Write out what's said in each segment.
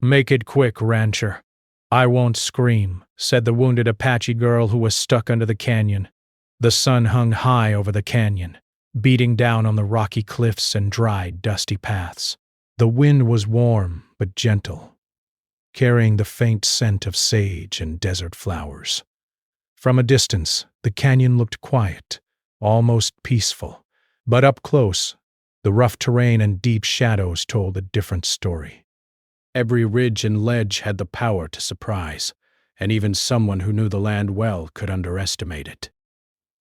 "Make it quick, rancher." "I won't scream," said the wounded Apache girl who was stuck under the canyon. The sun hung high over the canyon, beating down on the rocky cliffs and dry, dusty paths. The wind was warm but gentle, carrying the faint scent of sage and desert flowers. From a distance, the canyon looked quiet, almost peaceful, but up close, the rough terrain and deep shadows told a different story. Every ridge and ledge had the power to surprise, and even someone who knew the land well could underestimate it.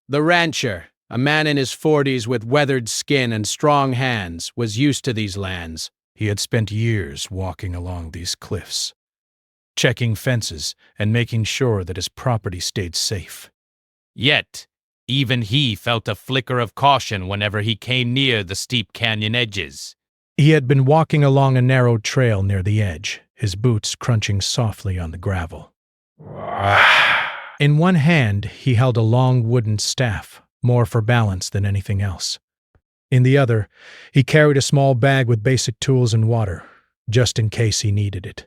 The rancher, a man in his 40s with weathered skin and strong hands, was used to these lands. He had spent years walking along these cliffs, checking fences and making sure that his property stayed safe. Yet, even he felt a flicker of caution whenever he came near the steep canyon edges. He had been walking along a narrow trail near the edge, his boots crunching softly on the gravel. In one hand, he held a long wooden staff, more for balance than anything else. In the other, he carried a small bag with basic tools and water, just in case he needed it.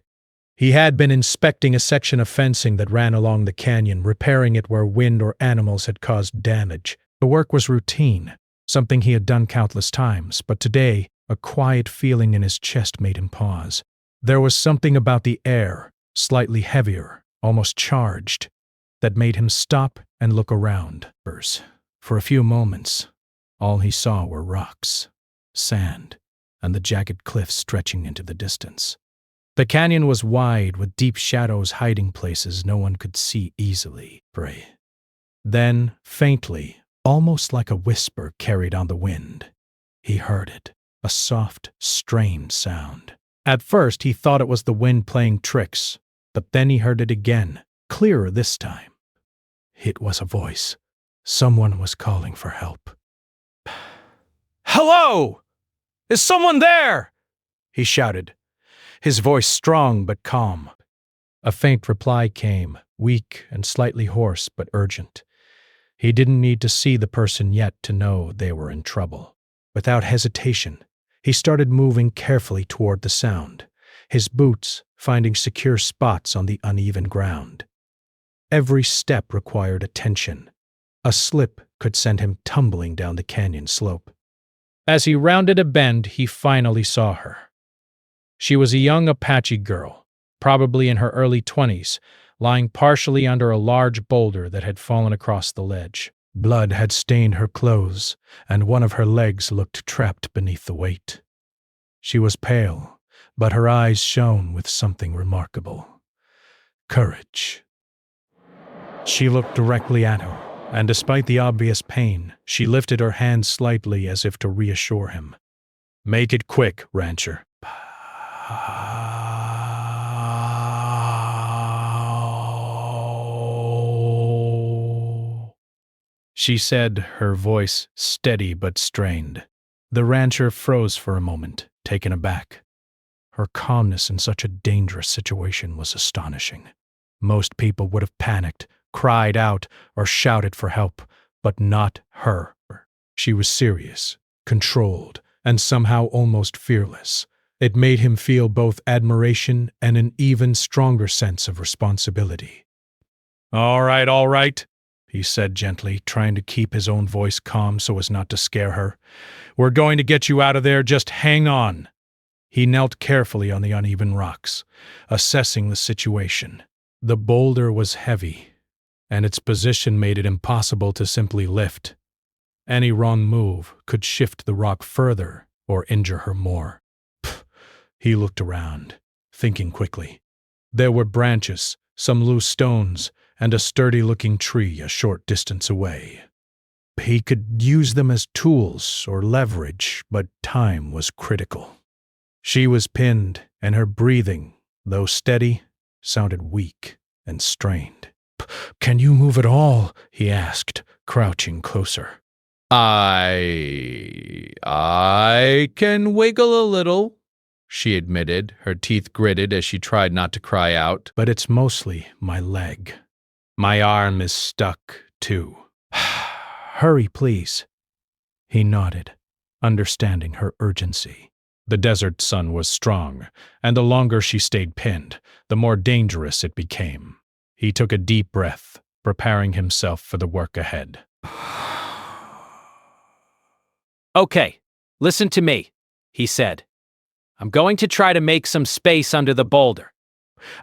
He had been inspecting a section of fencing that ran along the canyon, repairing it where wind or animals had caused damage. The work was routine, something he had done countless times, but today, a quiet feeling in his chest made him pause. There was something about the air, slightly heavier, almost charged, that made him stop and look around. For a few moments, all he saw were rocks, sand, and the jagged cliffs stretching into the distance. The canyon was wide, with deep shadows hiding places no one could see easily. Then, faintly, almost like a whisper carried on the wind, he heard it, a soft, strained sound. At first, he thought it was the wind playing tricks, but then he heard it again, clearer this time. It was a voice. Someone was calling for help. "Hello! Is someone there?" he shouted, his voice strong but calm. A faint reply came, weak and slightly hoarse but urgent. He didn't need to see the person yet to know they were in trouble. Without hesitation, he started moving carefully toward the sound, his boots finding secure spots on the uneven ground. Every step required attention. A slip could send him tumbling down the canyon slope. As he rounded a bend, he finally saw her. She was a young Apache girl, probably in her early 20s, lying partially under a large boulder that had fallen across the ledge. Blood had stained her clothes, and one of her legs looked trapped beneath the weight. She was pale, but her eyes shone with something remarkable. Courage. She looked directly at him, and despite the obvious pain, she lifted her hand slightly as if to reassure him. "Make it quick, rancher." She said, her voice steady but strained. The rancher froze for a moment, taken aback. Her calmness in such a dangerous situation was astonishing. Most people would have panicked, cried out, or shouted for help, but not her. She was serious, controlled, and somehow almost fearless. It made him feel both admiration and an even stronger sense of responsibility. All right, he said gently, trying to keep his own voice calm so as not to scare her. "We're going to get you out of there, just hang on." He knelt carefully on the uneven rocks, assessing the situation. The boulder was heavy, and its position made it impossible to simply lift. Any wrong move could shift the rock further or injure her more. He looked around, thinking quickly. There were branches, some loose stones, and a sturdy-looking tree a short distance away. He could use them as tools or leverage, but time was critical. She was pinned, and her breathing, though steady, sounded weak and strained. "Can you move at all?" he asked, crouching closer. I can wiggle a little," she admitted, her teeth gritted as she tried not to cry out. "But it's mostly my leg. My arm is stuck, too." "Hurry, please." He nodded, understanding her urgency. The desert sun was strong, and the longer she stayed pinned, the more dangerous it became. He took a deep breath, preparing himself for the work ahead. Okay, listen to me, he said. I'm going to try to make some space under the boulder.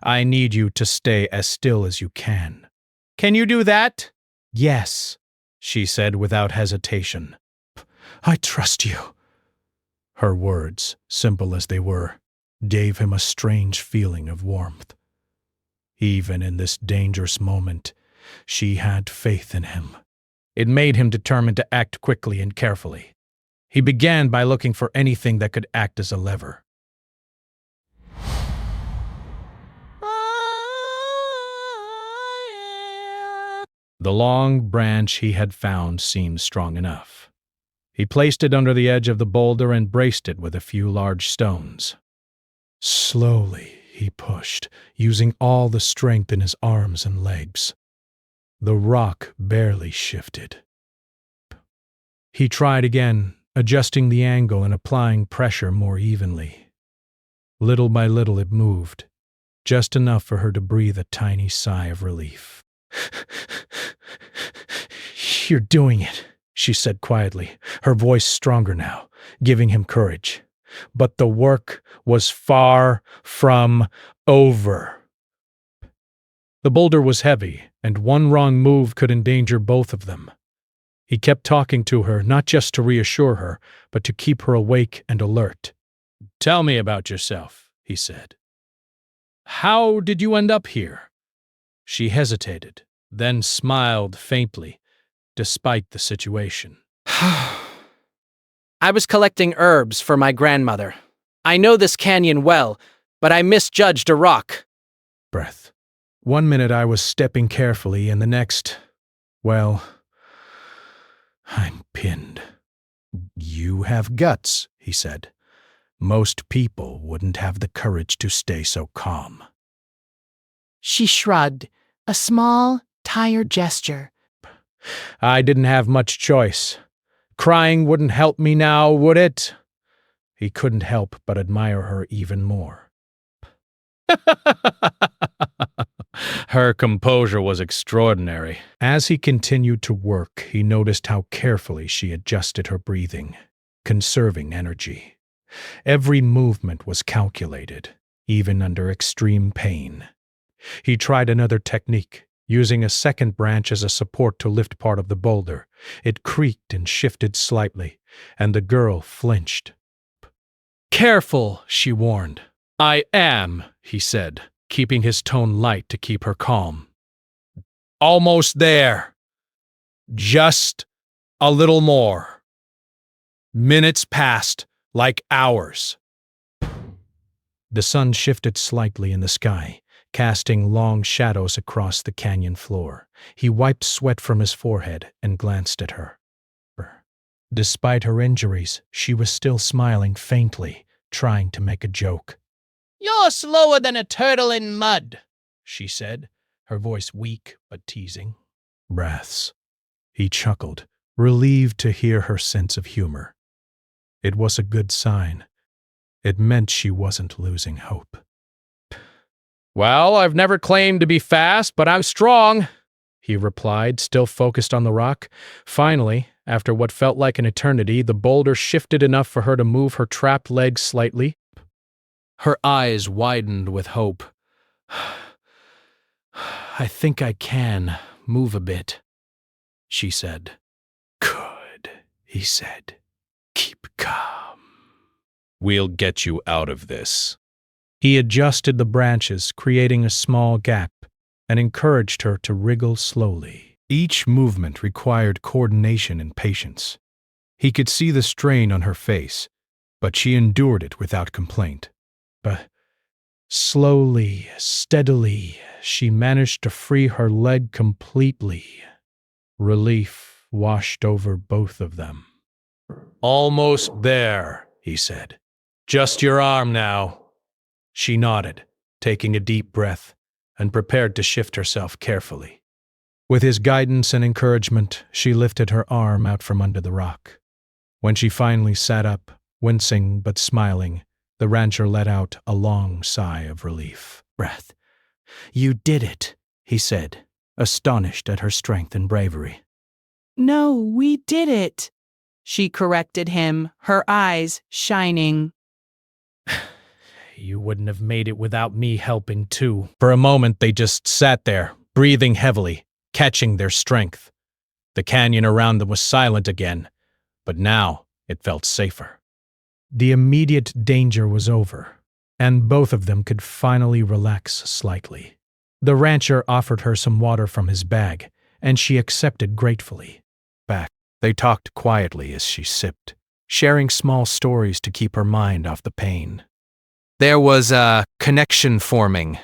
I need you to stay as still as you can. Can you do that? Yes, she said without hesitation. I trust you. Her words, simple as they were, gave him a strange feeling of warmth. Even in this dangerous moment, she had faith in him. It made him determined to act quickly and carefully. He began by looking for anything that could act as a lever. The long branch he had found seemed strong enough. He placed it under the edge of the boulder and braced it with a few large stones. Slowly he pushed, using all the strength in his arms and legs. The rock barely shifted. He tried again, adjusting the angle and applying pressure more evenly. Little by little it moved, just enough for her to breathe a tiny sigh of relief. You're doing it, she said quietly, her voice stronger now, giving him courage. But the work was far from over. The boulder was heavy, and one wrong move could endanger both of them. He kept talking to her, not just to reassure her, but to keep her awake and alert. Tell me about yourself, he said. How did you end up here? She hesitated, then smiled faintly, despite the situation. I was collecting herbs for my grandmother. I know this canyon well, but I misjudged a rock. Breath. 1 minute I was stepping carefully, and the next, well, I'm pinned. You have guts, he said. Most people wouldn't have the courage to stay so calm. She shrugged, a small, tired gesture. I didn't have much choice. Crying wouldn't help me now, would it? He couldn't help but admire her even more. Her composure was extraordinary. As he continued to work, he noticed how carefully she adjusted her breathing, conserving energy. Every movement was calculated, even under extreme pain. He tried another technique, using a second branch as a support to lift part of the boulder. It creaked and shifted slightly, and the girl flinched. Careful, she warned. I am, he said, keeping his tone light to keep her calm. Almost there. Just a little more. Minutes passed, like hours. The sun shifted slightly in the sky, casting long shadows across the canyon floor. He wiped sweat from his forehead and glanced at her. Despite her injuries, she was still smiling faintly, trying to make a joke. You're slower than a turtle in mud, she said, her voice weak but teasing. Breaths. He chuckled, relieved to hear her sense of humor. It was a good sign. It meant she wasn't losing hope. Well, I've never claimed to be fast, but I'm strong, he replied, still focused on the rock. Finally, after what felt like an eternity, the boulder shifted enough for her to move her trapped legs slightly. Her eyes widened with hope. I think I can move a bit, she said. Good, he said. Keep calm. We'll get you out of this. He adjusted the branches, creating a small gap, and encouraged her to wriggle slowly. Each movement required coordination and patience. He could see the strain on her face, but she endured it without complaint. But slowly, steadily, she managed to free her leg completely. Relief washed over both of them. Almost there, he said. Just your arm now. She nodded, taking a deep breath, and prepared to shift herself carefully. With his guidance and encouragement, she lifted her arm out from under the rock. When she finally sat up, Wincing but smiling, the rancher let out a long sigh of relief. Breath. You did it, he said, astonished at her strength and bravery. No, we did it, she corrected him, her eyes shining. You wouldn't have made it without me helping too. For a moment they just sat there, breathing heavily, catching their strength. The canyon around them was silent again, but now it felt safer. The immediate danger was over, and both of them could finally relax slightly. The rancher offered her some water from his bag, and she accepted gratefully. Back, they talked quietly as she sipped, sharing small stories to keep her mind off the pain. There was a connection forming,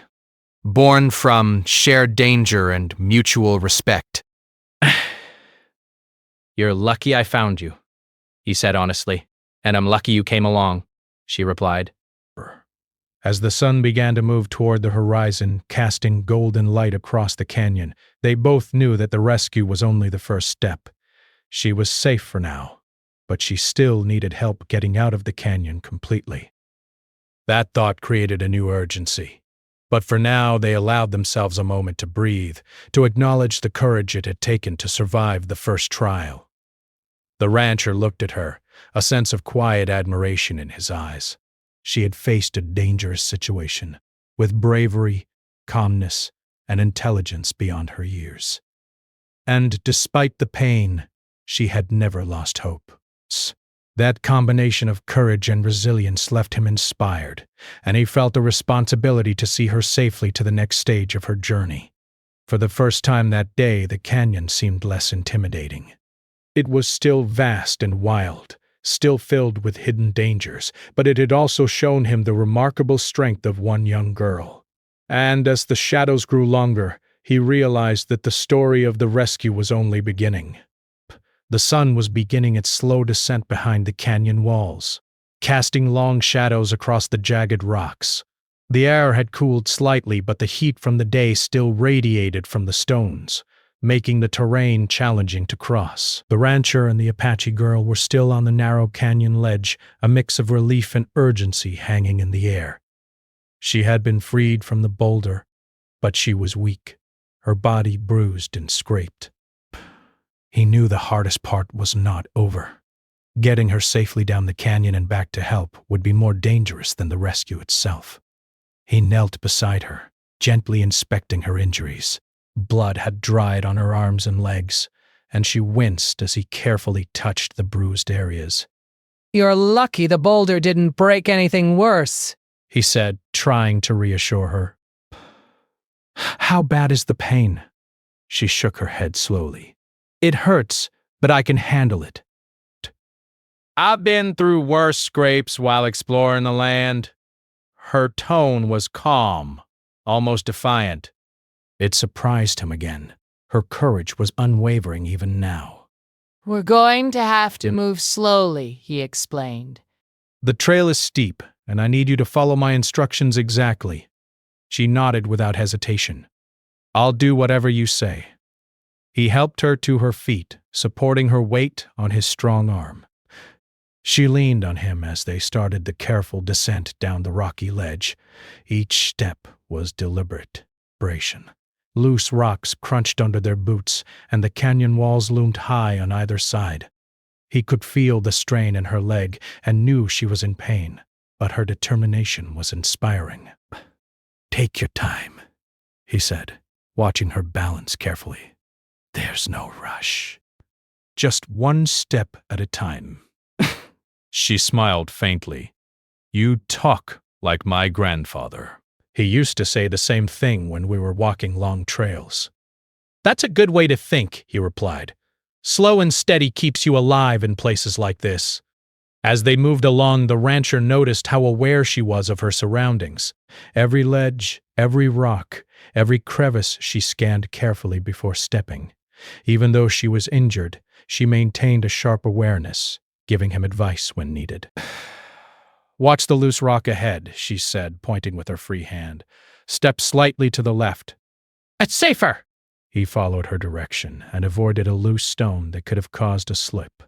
born from shared danger and mutual respect. You're lucky I found you, he said honestly, and I'm lucky you came along, she replied. As the sun began to move toward the horizon, casting golden light across the canyon, they both knew that the rescue was only the first step. She was safe for now, but she still needed help getting out of the canyon completely. That thought created a new urgency. But for now, they allowed themselves a moment to breathe, to acknowledge the courage it had taken to survive the first trial. The rancher looked at her, a sense of quiet admiration in his eyes. She had faced a dangerous situation, with bravery, calmness, and intelligence beyond her years. And despite the pain, she had never lost hope. That combination of courage and resilience left him inspired, and he felt a responsibility to see her safely to the next stage of her journey. For the first time that day, the canyon seemed less intimidating. It was still vast and wild, still filled with hidden dangers, but it had also shown him the remarkable strength of one young girl. And as the shadows grew longer, he realized that the story of the rescue was only beginning. The sun was beginning its slow descent behind the canyon walls, casting long shadows across the jagged rocks. The air had cooled slightly, but the heat from the day still radiated from the stones, making the terrain challenging to cross. The rancher and the Apache girl were still on the narrow canyon ledge, a mix of relief and urgency hanging in the air. She had been freed from the boulder, but she was weak, her body bruised and scraped. He knew the hardest part was not over. Getting her safely down the canyon and back to help would be more dangerous than the rescue itself. He knelt beside her, gently inspecting her injuries. Blood had dried on her arms and legs, and she winced as he carefully touched the bruised areas. You're lucky the boulder didn't break anything worse, he said, trying to reassure her. How bad is the pain? She shook her head slowly. It hurts, but I can handle it. I've been through worse scrapes while exploring the land. Her tone was calm, almost defiant. It surprised him again. Her courage was unwavering even now. We're going to have to move slowly, he explained. The trail is steep, and I need you to follow my instructions exactly. She nodded without hesitation. I'll do whatever you say. He helped her to her feet, supporting her weight on his strong arm. She leaned on him as they started the careful descent down the rocky ledge. Each step was deliberate, preparation. Loose rocks crunched under their boots, and the canyon walls loomed high on either side. He could feel the strain in her leg and knew she was in pain, but her determination was inspiring. Take your time, he said, watching her balance carefully. There's no rush. Just one step at a time. She smiled faintly. You talk like my grandfather. He used to say the same thing when we were walking long trails. That's a good way to think, he replied. Slow and steady keeps you alive in places like this. As they moved along, the rancher noticed how aware she was of her surroundings. Every ledge, every rock, every crevice she scanned carefully before stepping. Even though she was injured, she maintained a sharp awareness, giving him advice when needed. Watch the loose rock ahead, she said, pointing with her free hand. Step slightly to the left. It's safer! He followed her direction and avoided a loose stone that could have caused a slip.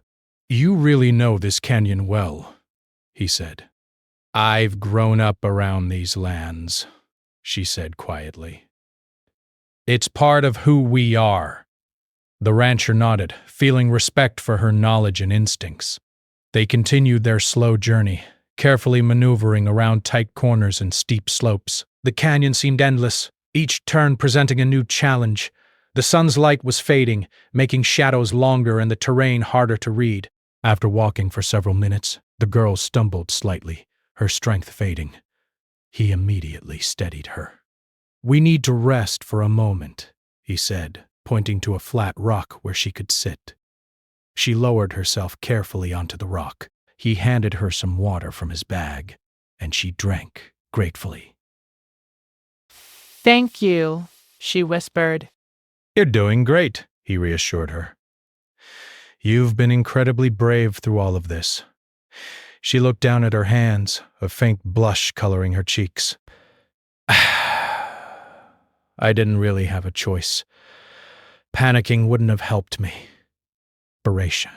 You really know this canyon well. he said. I've grown up around these lands, she said quietly. It's part of who we are. The rancher nodded, feeling respect for her knowledge and instincts. They continued their slow journey, carefully maneuvering around tight corners and steep slopes. The canyon seemed endless, each turn presenting a new challenge. The sun's light was fading, making shadows longer and the terrain harder to read. After walking for several minutes, the girl stumbled slightly, her strength fading. He immediately steadied her. We need to rest for a moment, he said, pointing to a flat rock where she could sit. She lowered herself carefully onto the rock. He handed her some water from his bag, and she drank gratefully. Thank you, she whispered. You're doing great, he reassured her. You've been incredibly brave through all of this. She looked down at her hands, a faint blush coloring her cheeks. I didn't really have a choice. Panicking wouldn't have helped me. Desperation.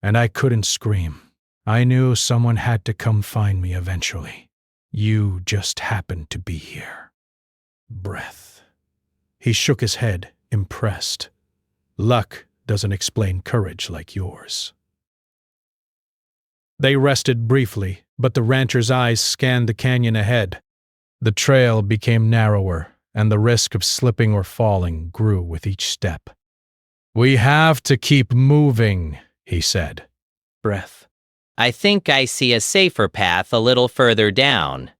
And I couldn't scream. I knew someone had to come find me eventually. You just happened to be here. Breath. He shook his head, impressed. Luck doesn't explain courage like yours. They rested briefly, but the rancher's eyes scanned the canyon ahead. The trail became narrower, and the risk of slipping or falling grew with each step. We have to keep moving, he said. Breath. I think I see a safer path a little further down.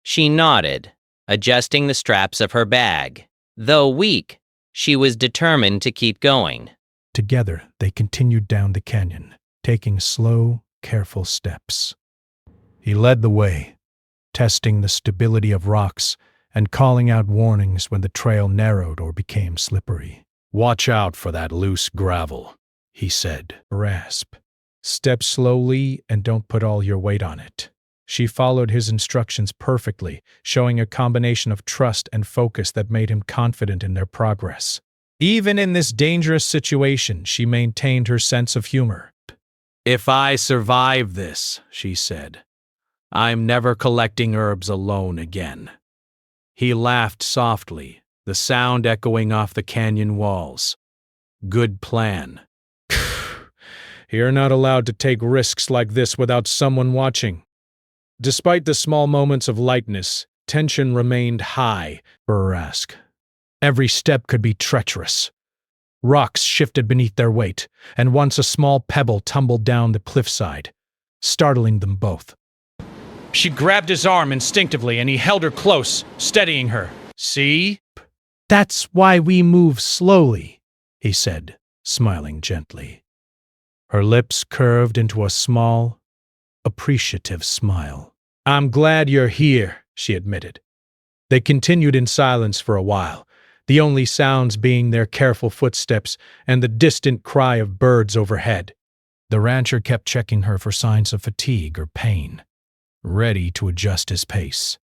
She nodded, adjusting the straps of her bag. Though weak, she was determined to keep going. Together, they continued down the canyon, taking slow, careful steps. He led the way, testing the stability of rocks and calling out warnings when the trail narrowed or became slippery. Watch out for that loose gravel, he said. Rasp. Step slowly and don't put all your weight on it. She followed his instructions perfectly, showing a combination of trust and focus that made him confident in their progress. Even in this dangerous situation, she maintained her sense of humor. If I survive this, she said, I'm never collecting herbs alone again. He laughed softly, the sound echoing off the canyon walls. Good plan. You're not allowed to take risks like this without someone watching. Despite the small moments of lightness, tension remained high, Burrask. Every step could be treacherous. Rocks shifted beneath their weight, and once a small pebble tumbled down the cliffside, startling them both. She grabbed his arm instinctively, and he held her close, steadying her. See? That's why we move slowly, he said, smiling gently. Her lips curved into a small, appreciative smile. I'm glad you're here, she admitted. They continued in silence for a while, the only sounds being their careful footsteps and the distant cry of birds overhead. The rancher kept checking her for signs of fatigue or pain, ready to adjust his pace.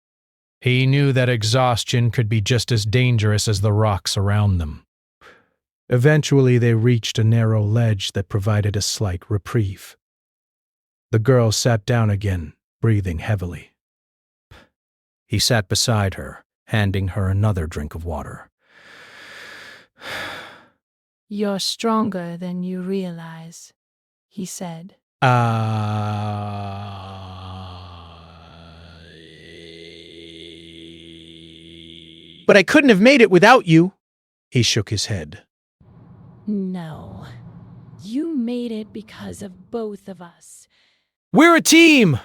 He knew that exhaustion could be just as dangerous as the rocks around them. Eventually, they reached a narrow ledge that provided a slight reprieve. The girl sat down again, breathing heavily. He sat beside her, handing her another drink of water. You're stronger than you realize, he said. But I couldn't have made it without you. He shook his head. No. You made it because of both of us. We're a team!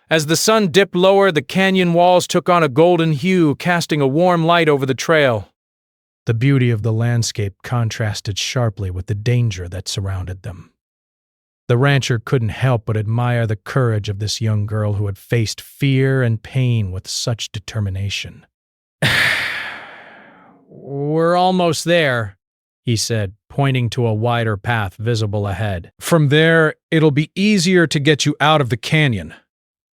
As the sun dipped lower, the canyon walls took on a golden hue, casting a warm light over the trail. The beauty of the landscape contrasted sharply with the danger that surrounded them. The rancher couldn't help but admire the courage of this young girl who had faced fear and pain with such determination. We're almost there, he said, pointing to a wider path visible ahead. From there, it'll be easier to get you out of the canyon.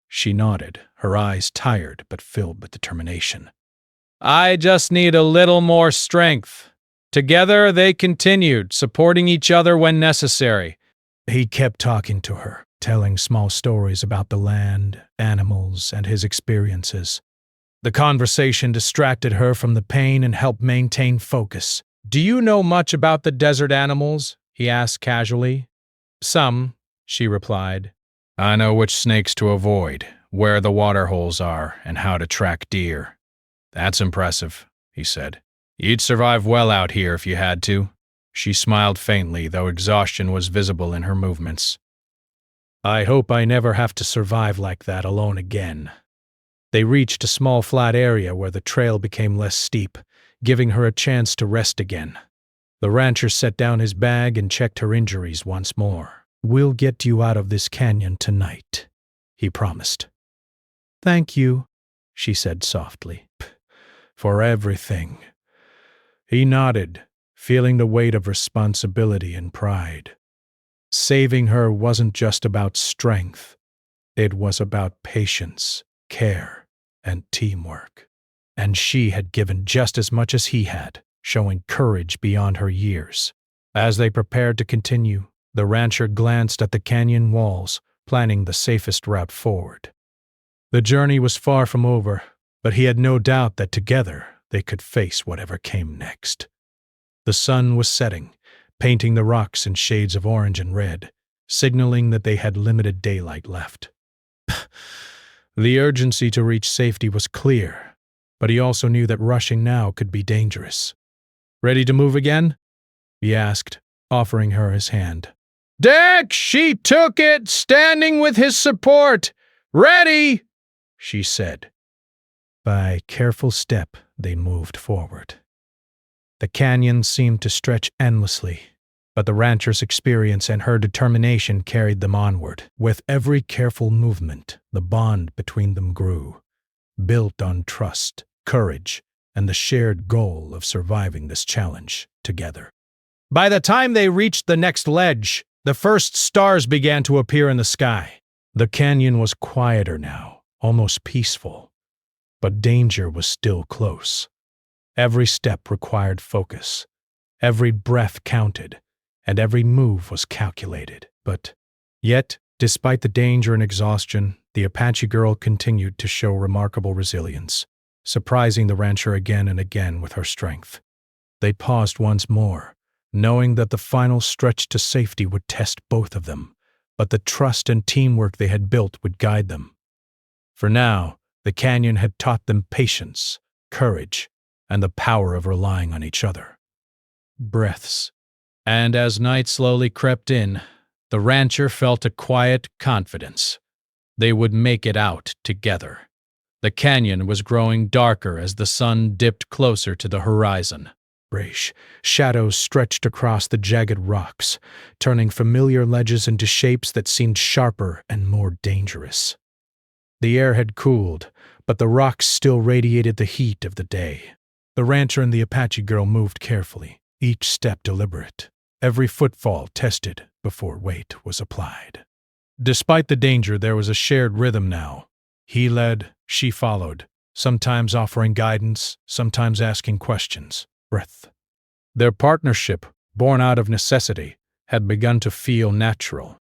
She nodded, her eyes tired but filled with determination. I just need a little more strength. Together, they continued, supporting each other when necessary. He kept talking to her, telling small stories about the land, animals, and his experiences. The conversation distracted her from the pain and helped maintain focus. "Do you know much about the desert animals?" he asked casually. "Some," she replied. "I know which snakes to avoid, where the water holes are, and how to track deer." "That's impressive," he said. "You'd survive well out here if you had to." She smiled faintly, though exhaustion was visible in her movements. "I hope I never have to survive like that alone again." They reached a small flat area where the trail became less steep, giving her a chance to rest again. The rancher set down his bag and checked her injuries once more. "We'll get you out of this canyon tonight," he promised. "Thank you," she said softly. "For everything." He nodded, feeling the weight of responsibility and pride. Saving her wasn't just about strength. It was about patience, care, and teamwork. And she had given just as much as he had, showing courage beyond her years. As they prepared to continue, the rancher glanced at the canyon walls, planning the safest route forward. The journey was far from over, but he had no doubt that together they could face whatever came next. The sun was setting, painting the rocks in shades of orange and red, signaling that they had limited daylight left. The urgency to reach safety was clear, but he also knew that rushing now could be dangerous. "Ready to move again?" he asked, offering her his hand. "Dick, she took it, standing with his support. Ready!" she said. By careful step, they moved forward. The canyon seemed to stretch endlessly, but the rancher's experience and her determination carried them onward. With every careful movement, the bond between them grew, built on trust, courage, and the shared goal of surviving this challenge together. By the time they reached the next ledge, the first stars began to appear in the sky. The canyon was quieter now, almost peaceful, but danger was still close. Every step required focus. Every breath counted, and every move was calculated. But yet, despite the danger and exhaustion, the Apache girl continued to show remarkable resilience, surprising the rancher again and again with her strength. They paused once more, knowing that the final stretch to safety would test both of them, but the trust and teamwork they had built would guide them. For now, the canyon had taught them patience, courage, and the power of relying on each other. Breaths. And as night slowly crept in, the rancher felt a quiet confidence. They would make it out together. The canyon was growing darker as the sun dipped closer to the horizon. Shadows stretched across the jagged rocks, turning familiar ledges into shapes that seemed sharper and more dangerous. The air had cooled, but the rocks still radiated the heat of the day. The rancher and the Apache girl moved carefully, each step deliberate, every footfall tested before weight was applied. Despite the danger, there was a shared rhythm now. He led, she followed, sometimes offering guidance, sometimes asking questions. Breath. Their partnership, born out of necessity, had begun to feel natural.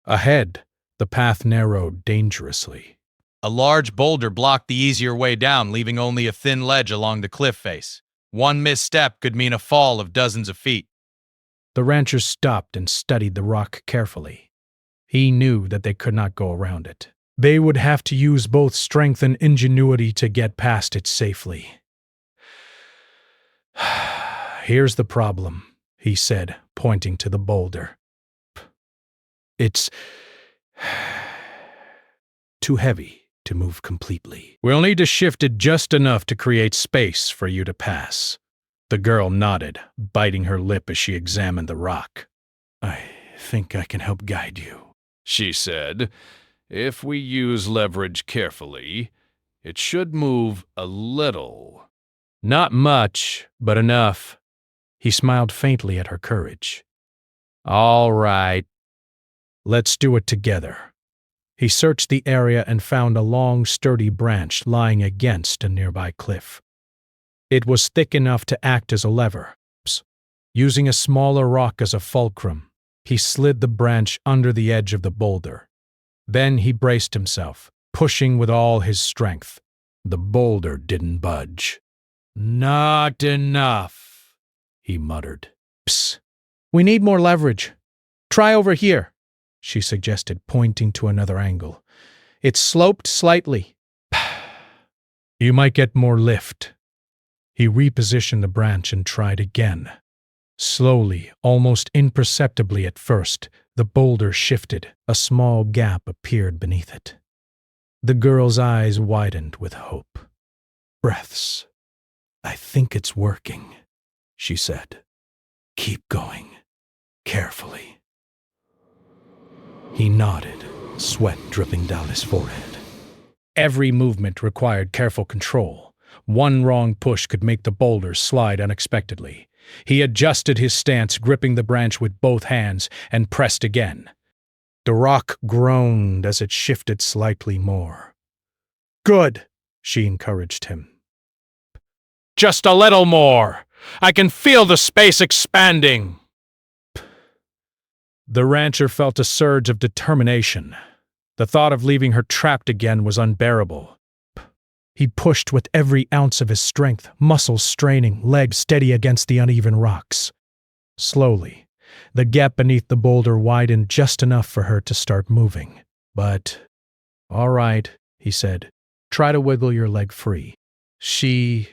Ahead, the path narrowed dangerously. A large boulder blocked the easier way down, leaving only a thin ledge along the cliff face. One misstep could mean a fall of dozens of feet. The rancher stopped and studied the rock carefully. He knew that they could not go around it. They would have to use both strength and ingenuity to get past it safely. "Here's the problem," he said, pointing to the boulder. "It's too heavy to move completely. We'll need to shift it just enough to create space for you to pass." The girl nodded, biting her lip as she examined the rock. "I think I can help guide you," she said. "If we use leverage carefully, it should move a little." "Not much, but enough." He smiled faintly at her courage. "All right." "Let's do it together." He searched the area and found a long, sturdy branch lying against a nearby cliff. It was thick enough to act as a lever. Using a smaller rock as a fulcrum, he slid the branch under the edge of the boulder, Then he braced himself, pushing with all his strength. The boulder didn't budge. "Not enough," he muttered. "Psst. We need more leverage. Try over here," she suggested, pointing to another angle. "It's sloped slightly." "You might get more lift." He repositioned the branch and tried again. Slowly, almost imperceptibly at first, the boulder shifted. A small gap appeared beneath it. The girl's eyes widened with hope. "Breaths. I think it's working," she said. "Keep going. Carefully." He nodded, sweat dripping down his forehead. Every movement required careful control. One wrong push could make the boulder slide unexpectedly. He adjusted his stance, gripping the branch with both hands, and pressed again. The rock groaned as it shifted slightly more. "Good," she encouraged him. "Just a little more. I can feel the space expanding." The rancher felt a surge of determination. The thought of leaving her trapped again was unbearable. He pushed with every ounce of his strength, muscles straining, legs steady against the uneven rocks. Slowly, the gap beneath the boulder widened just enough for her to start moving. "All right," he said. "Try to wiggle your leg free." She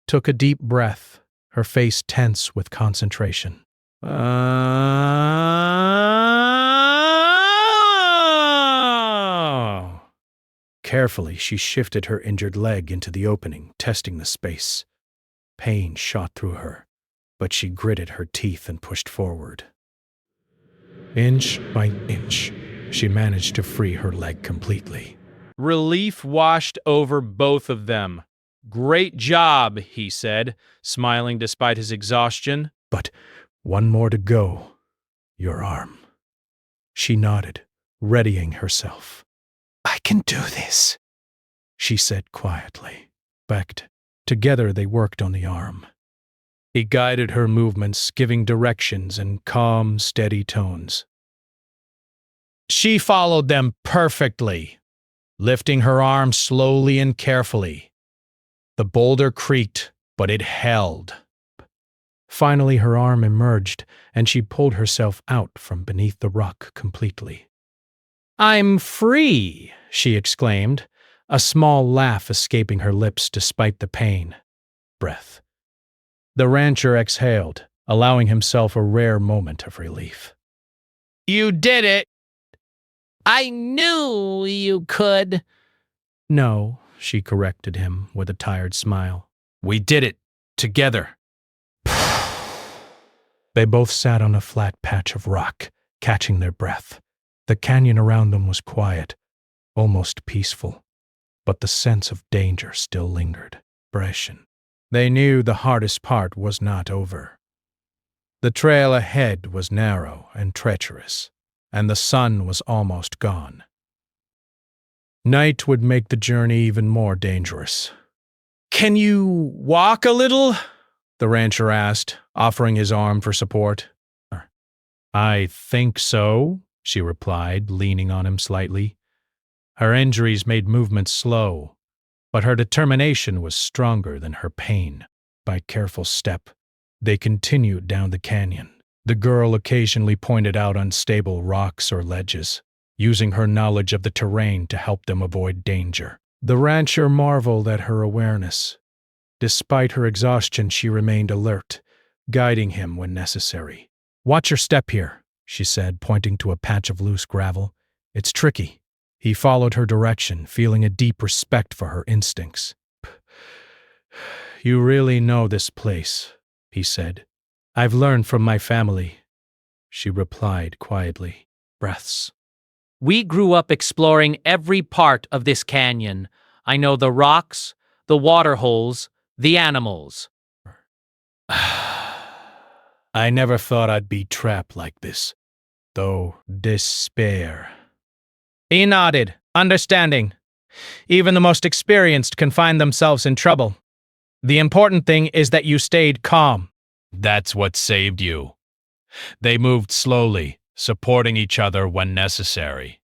took a deep breath, her face tense with concentration. Carefully, she shifted her injured leg into the opening, testing the space. Pain shot through her, but she gritted her teeth and pushed forward. Inch by inch, she managed to free her leg completely. Relief washed over both of them. "Great job," he said, smiling despite his exhaustion. "But one more to go. Your arm." She nodded, readying herself. "I can do this," she said quietly. Together they worked on the arm. He guided her movements, giving directions in calm, steady tones. She followed them perfectly, lifting her arm slowly and carefully. The boulder creaked, but it held. Finally, her arm emerged, and she pulled herself out from beneath the rock completely. "I'm free!" she exclaimed, a small laugh escaping her lips despite the pain. Breath. The rancher exhaled, allowing himself a rare moment of relief. "You did it!" I knew you could. "No," she corrected him with a tired smile. "We did it. Together." They both sat on a flat patch of rock, catching their breath. The canyon around them was quiet, almost peaceful, but the sense of danger still lingered. They knew the hardest part was not over. The trail ahead was narrow and treacherous, and the sun was almost gone. Night would make the journey even more dangerous. "Can you walk a little?" the rancher asked, offering his arm for support. "I think so," she replied, leaning on him slightly. Her injuries made movements slow, but her determination was stronger than her pain. By careful step, they continued down the canyon. The girl occasionally pointed out unstable rocks or ledges, using her knowledge of the terrain to help them avoid danger. The rancher marveled at her awareness. Despite her exhaustion, she remained alert, guiding him when necessary. "Watch your step here," she said, pointing to a patch of loose gravel. "It's tricky." He followed her direction, feeling a deep respect for her instincts. "You really know this place," he said. "I've learned from my family," she replied quietly. Breaths. We grew up exploring every part of this canyon. I know the rocks, the water holes, the animals. "I never thought I'd be trapped like this, though despair." He nodded, understanding. Even the most experienced can find themselves in trouble. The important thing is that you stayed calm. That's what saved you. They moved slowly, supporting each other when necessary.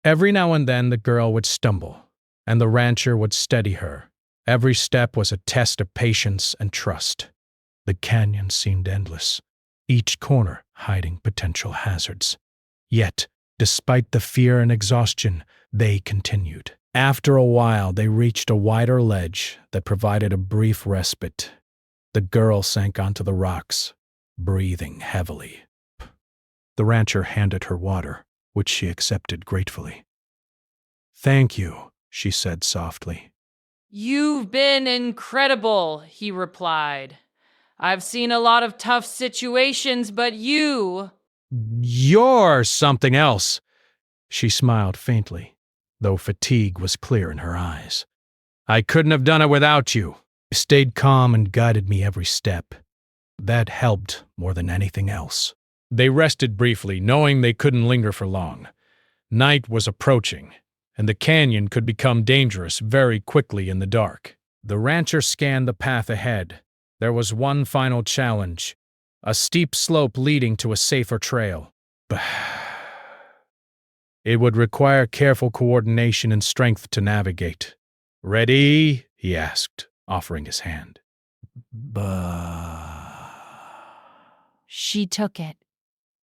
Every now and then the girl would stumble, and the rancher would steady her. Every step was a test of patience and trust. The canyon seemed endless, each corner hiding potential hazards. Yet, despite the fear and exhaustion, they continued. After a while, they reached a wider ledge that provided a brief respite. The girl sank onto the rocks, breathing heavily. The rancher handed her water, which she accepted gratefully. "Thank you," she said softly. "You've been incredible," he replied. "I've seen a lot of tough situations, but you..." "You're something else," she smiled faintly, though fatigue was clear in her eyes. "I couldn't have done it without you. You stayed calm and guided me every step. That helped more than anything else." They rested briefly, knowing they couldn't linger for long. Night was approaching, and the canyon could become dangerous very quickly in the dark. The rancher scanned the path ahead. There was one final challenge, a steep slope leading to a safer trail. It would require careful coordination and strength to navigate. "Ready?" he asked, offering his hand. She took it,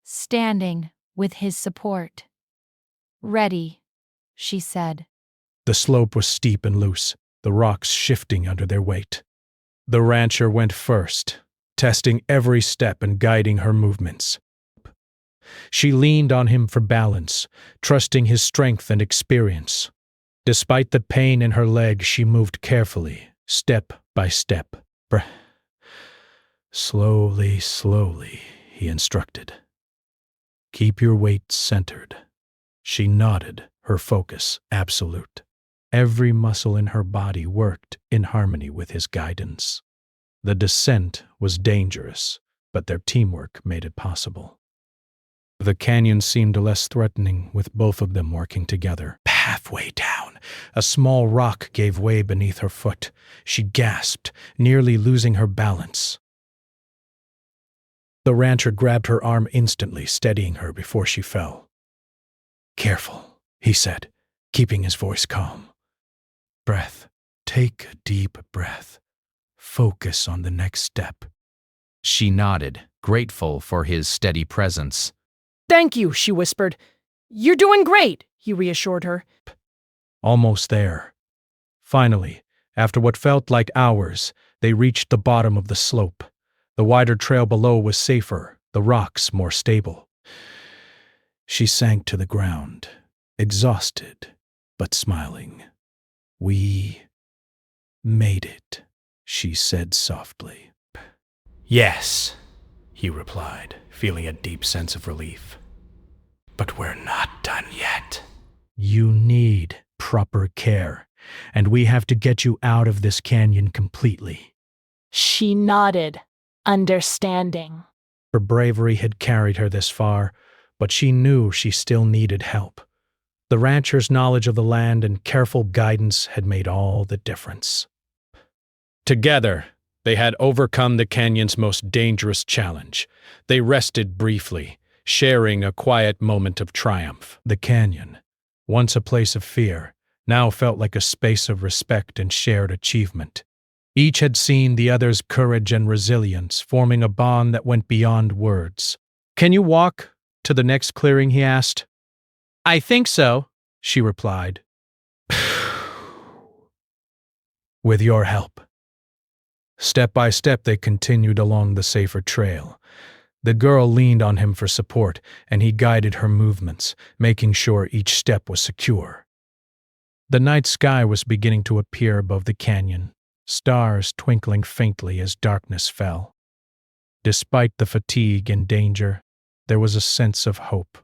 standing with his support. "Ready," she said. The slope was steep and loose, the rocks shifting under their weight. The rancher went first, testing every step and guiding her movements. She leaned on him for balance, trusting his strength and experience. Despite the pain in her leg, she moved carefully, step by step. "Slowly, slowly," he instructed. "Keep your weight centered." She nodded, her focus absolute. Every muscle in her body worked in harmony with his guidance. The descent was dangerous, but their teamwork made it possible. The canyon seemed less threatening with both of them working together. Halfway down, a small rock gave way beneath her foot. She gasped, nearly losing her balance. The rancher grabbed her arm instantly, steadying her before she fell. "Careful," he said, keeping his voice calm. "Breath. Take a deep breath. Focus on the next step." She nodded, grateful for his steady presence. "Thank you," she whispered. "You're doing great," he reassured her. Almost there. Finally, after what felt like hours, they reached the bottom of the slope. The wider trail below was safer, the rocks more stable. She sank to the ground, exhausted, but smiling. "We made it," she said softly. "Yes," he replied, feeling a deep sense of relief. "But we're not done yet. You need proper care, and we have to get you out of this canyon completely." She nodded, understanding. Her bravery had carried her this far, but she knew she still needed help. The rancher's knowledge of the land and careful guidance had made all the difference. Together, they had overcome the canyon's most dangerous challenge. They rested briefly, sharing a quiet moment of triumph. The canyon, once a place of fear, now felt like a space of respect and shared achievement. Each had seen the other's courage and resilience, forming a bond that went beyond words. "Can you walk to the next clearing?" he asked. "I think so," she replied. "With your help." Step by step, they continued along the safer trail. The girl leaned on him for support, and he guided her movements, making sure each step was secure. The night sky was beginning to appear above the canyon, stars twinkling faintly as darkness fell. Despite the fatigue and danger, there was a sense of hope.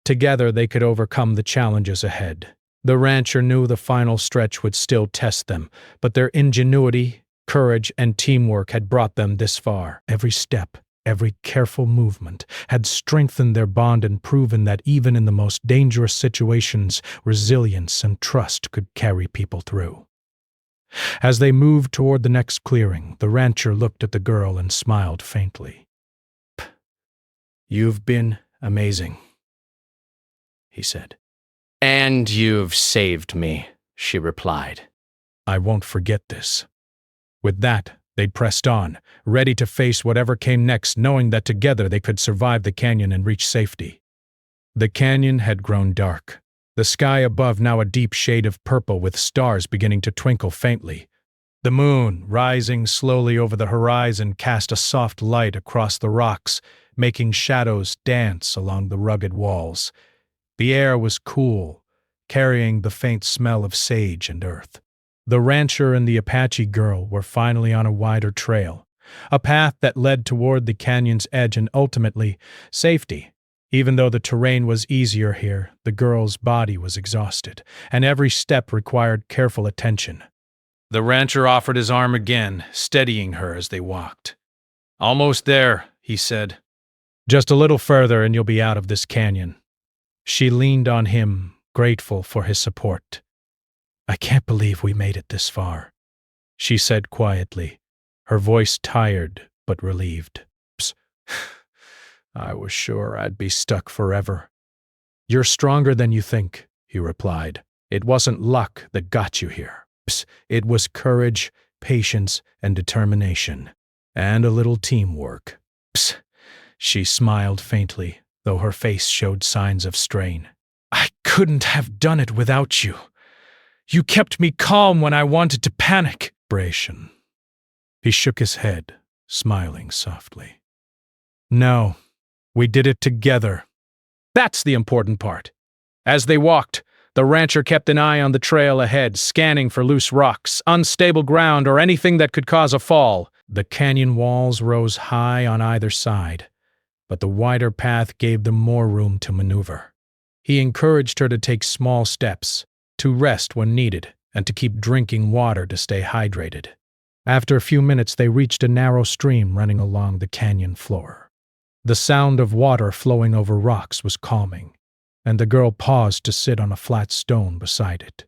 Together they could overcome the challenges ahead. The rancher knew the final stretch would still test them, but their ingenuity, courage, and teamwork had brought them this far. Every step, every careful movement had strengthened their bond and proven that even in the most dangerous situations, resilience and trust could carry people through. As they moved toward the next clearing, the rancher looked at the girl and smiled faintly. "You've been amazing," he said. And you've saved me, she replied. I won't forget this. With that, they pressed on, ready to face whatever came next, knowing that together they could survive the canyon and reach safety. The canyon had grown dark, the sky above now a deep shade of purple with stars beginning to twinkle faintly. The moon, rising slowly over the horizon, cast a soft light across the rocks, making shadows dance along the rugged walls. The air was cool, carrying the faint smell of sage and earth. The rancher and the Apache girl were finally on a wider trail, a path that led toward the canyon's edge and ultimately safety. Even though the terrain was easier here, the girl's body was exhausted, and every step required careful attention. The rancher offered his arm again, steadying her as they walked. Almost there, he said. Just a little further and you'll be out of this canyon. She leaned on him, grateful for his support. I can't believe we made it this far, she said quietly, her voice tired but relieved. I was sure I'd be stuck forever. You're stronger than you think, he replied. It wasn't luck that got you here. It was courage, patience, and determination, and a little teamwork. She smiled faintly, though her face showed signs of strain. I couldn't have done it without you. You kept me calm when I wanted to panic. Bration. He shook his head, smiling softly. No, we did it together. That's the important part. As they walked, the rancher kept an eye on the trail ahead, scanning for loose rocks, unstable ground, or anything that could cause a fall. The canyon walls rose high on either side, but the wider path gave them more room to maneuver. He encouraged her to take small steps, to rest when needed, and to keep drinking water to stay hydrated. After a few minutes, they reached a narrow stream running along the canyon floor. The sound of water flowing over rocks was calming, and the girl paused to sit on a flat stone beside it.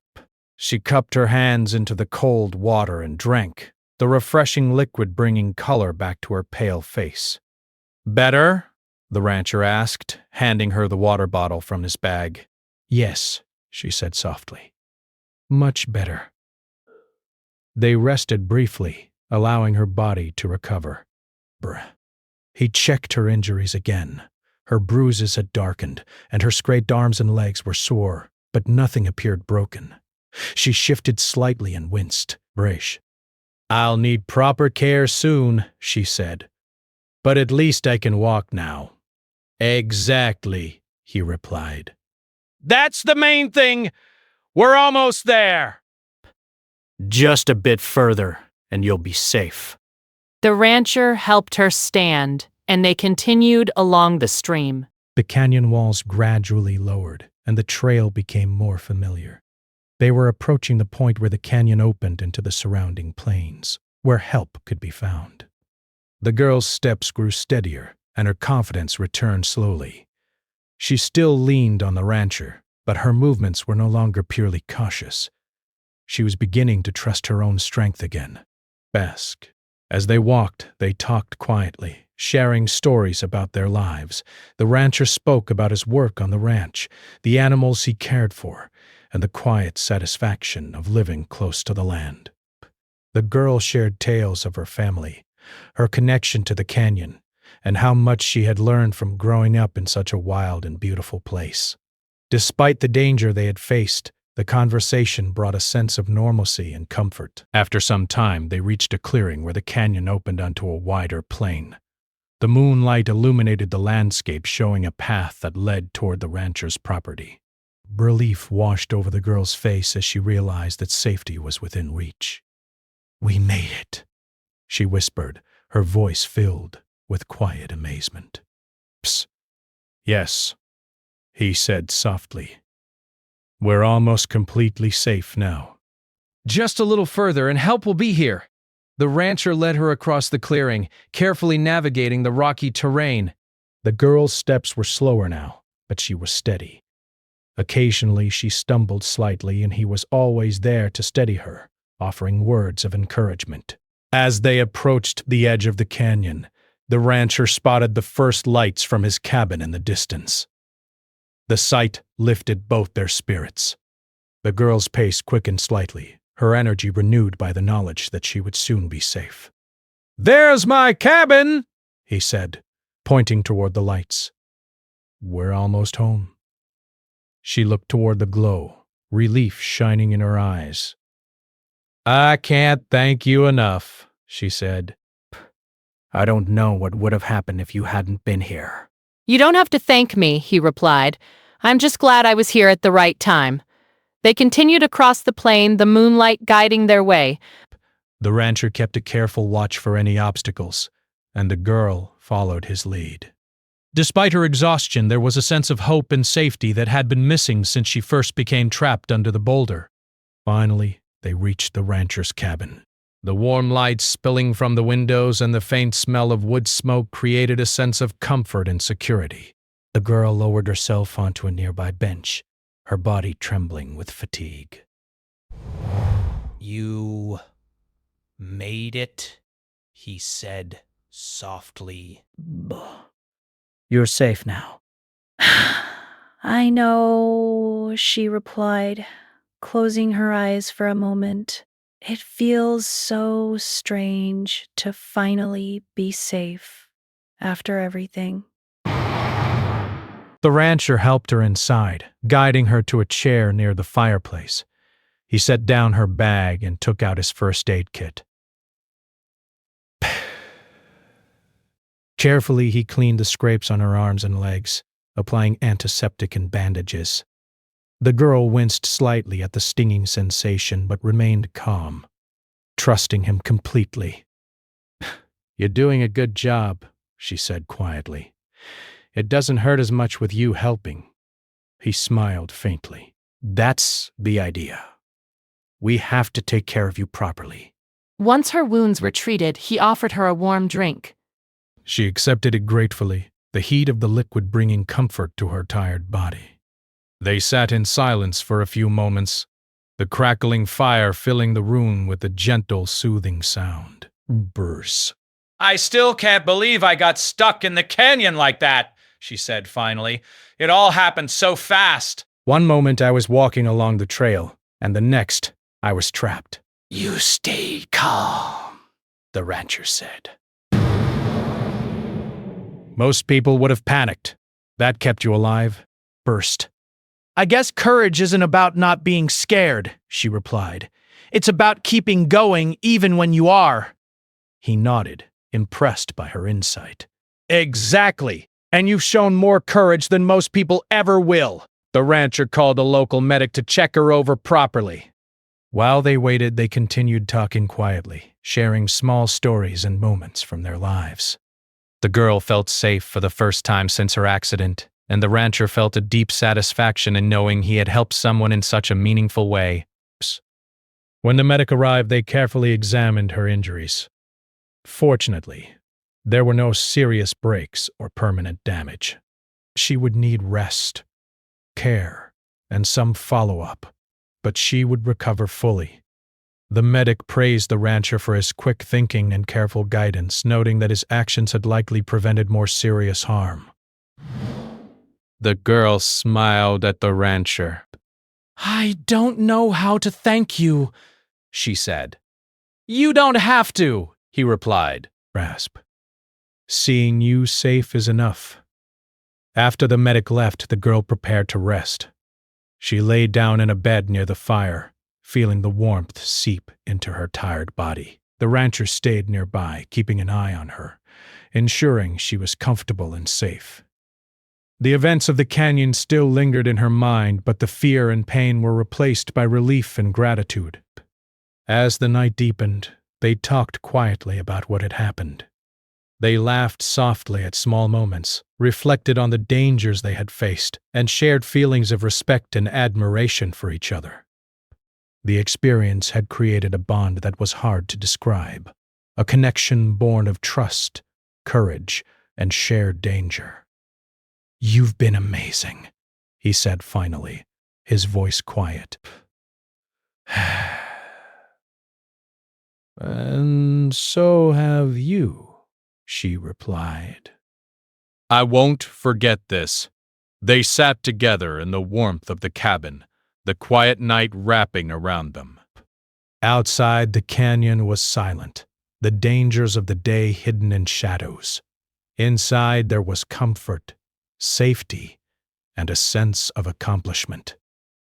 She cupped her hands into the cold water and drank, the refreshing liquid bringing color back to her pale face. Better? The rancher asked, handing her the water bottle from his bag. Yes, she said softly. Much better. They rested briefly, allowing her body to recover. He checked her injuries again. Her bruises had darkened, and her scraped arms and legs were sore, but nothing appeared broken. She shifted slightly and winced. I'll need proper care soon, she said. But at least I can walk now. Exactly, he replied. That's the main thing! We're almost there! Just a bit further, and you'll be safe. The rancher helped her stand, and they continued along the stream. The canyon walls gradually lowered, and the trail became more familiar. They were approaching the point where the canyon opened into the surrounding plains, where help could be found. The girl's steps grew steadier, and her confidence returned slowly. She still leaned on the rancher, but her movements were no longer purely cautious. She was beginning to trust her own strength again. As they walked, they talked quietly, sharing stories about their lives. The rancher spoke about his work on the ranch, the animals he cared for, and the quiet satisfaction of living close to the land. The girl shared tales of her family, her connection to the canyon, and how much she had learned from growing up in such a wild and beautiful place. Despite the danger they had faced, the conversation brought a sense of normalcy and comfort. After some time, they reached a clearing where the canyon opened onto a wider plain. The moonlight illuminated the landscape, showing a path that led toward the rancher's property. Relief washed over the girl's face as she realized that safety was within reach. We made it, she whispered, her voice filled with quiet amazement. Psst. Yes, he said softly. We're almost completely safe now. Just a little further and help will be here. The rancher led her across the clearing, carefully navigating the rocky terrain. The girl's steps were slower now, but she was steady. Occasionally she stumbled slightly, and he was always there to steady her, offering words of encouragement. As they approached the edge of the canyon, the rancher spotted the first lights from his cabin in the distance. The sight lifted both their spirits. The girl's pace quickened slightly, her energy renewed by the knowledge that she would soon be safe. "There's my cabin," he said, pointing toward the lights. "We're almost home." She looked toward the glow, relief shining in her eyes. "I can't thank you enough," she said. "I don't know what would have happened if you hadn't been here." You don't have to thank me, he replied. I'm just glad I was here at the right time. They continued across the plain, the moonlight guiding their way. The rancher kept a careful watch for any obstacles, and the girl followed his lead. Despite her exhaustion, there was a sense of hope and safety that had been missing since she first became trapped under the boulder. Finally, they reached the rancher's cabin. The warm light spilling from the windows and the faint smell of wood smoke created a sense of comfort and security. The girl lowered herself onto a nearby bench, her body trembling with fatigue. "You made it," he said softly. "You're safe now." I know, she replied, closing her eyes for a moment. It feels so strange to finally be safe after everything. The rancher helped her inside, guiding her to a chair near the fireplace. He set down her bag and took out his first aid kit. Carefully, he cleaned the scrapes on her arms and legs, applying antiseptic and bandages. The girl winced slightly at the stinging sensation but remained calm, trusting him completely. "You're doing a good job," she said quietly. "It doesn't hurt as much with you helping." He smiled faintly. "That's the idea. We have to take care of you properly." Once her wounds were treated, he offered her a warm drink. She accepted it gratefully, the heat of the liquid bringing comfort to her tired body. They sat in silence for a few moments, the crackling fire filling the room with a gentle, soothing sound. Burrs. "I still can't believe I got stuck in the canyon like that," she said finally. "It all happened so fast." One moment I was walking along the trail, and the next I was trapped. "You stayed calm," the rancher said. "Most people would have panicked. That kept you alive?" Burst. "I guess courage isn't about not being scared," she replied. "It's about keeping going even when you are." He nodded, impressed by her insight. "Exactly, and you've shown more courage than most people ever will." The rancher called a local medic to check her over properly. While they waited, they continued talking quietly, sharing small stories and moments from their lives. The girl felt safe for the first time since her accident, and the rancher felt a deep satisfaction in knowing he had helped someone in such a meaningful way. When the medic arrived, they carefully examined her injuries. Fortunately, there were no serious breaks or permanent damage. She would need rest, care, and some follow-up, but she would recover fully. The medic praised the rancher for his quick thinking and careful guidance, noting that his actions had likely prevented more serious harm. The girl smiled at the rancher. "I don't know how to thank you," she said. "You don't have to," he replied. Rasp. "Seeing you safe is enough." After the medic left, the girl prepared to rest. She lay down in a bed near the fire, feeling the warmth seep into her tired body. The rancher stayed nearby, keeping an eye on her, ensuring she was comfortable and safe. The events of the canyon still lingered in her mind, but the fear and pain were replaced by relief and gratitude. As the night deepened, they talked quietly about what had happened. They laughed softly at small moments, reflected on the dangers they had faced, and shared feelings of respect and admiration for each other. The experience had created a bond that was hard to describe, a connection born of trust, courage, and shared danger. "You've been amazing," he said finally, his voice quiet. "And so have you," she replied. "I won't forget this," They sat together in the warmth of the cabin, the quiet night wrapping around them. Outside, the canyon was silent, the dangers of the day hidden in shadows. Inside, there was comfort, safety, and a sense of accomplishment.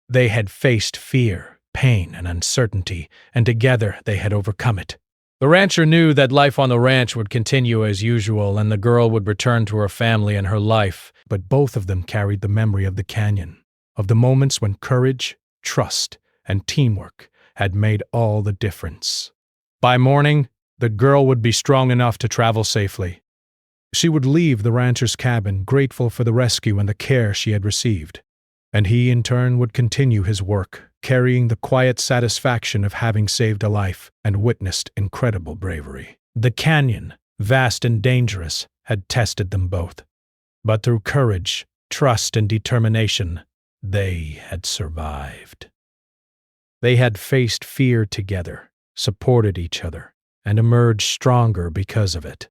They had faced fear, pain, and uncertainty, and together they had overcome it. The rancher knew that life on the ranch would continue as usual and the girl would return to her family and her life, But both of them carried the memory of the canyon, of the moments when courage, trust, and teamwork had made all the difference. By morning, the girl would be strong enough to travel safely. She would leave the rancher's cabin grateful for the rescue and the care she had received. And he, in turn, would continue his work, carrying the quiet satisfaction of having saved a life and witnessed incredible bravery. The canyon, vast and dangerous, had tested them both. But through courage, trust, and determination, they had survived. They had faced fear together, supported each other, and emerged stronger because of it.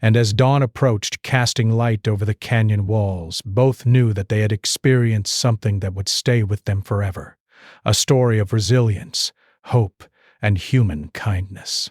And as dawn approached, casting light over the canyon walls, both knew that they had experienced something that would stay with them forever, a story of resilience, hope, and human kindness.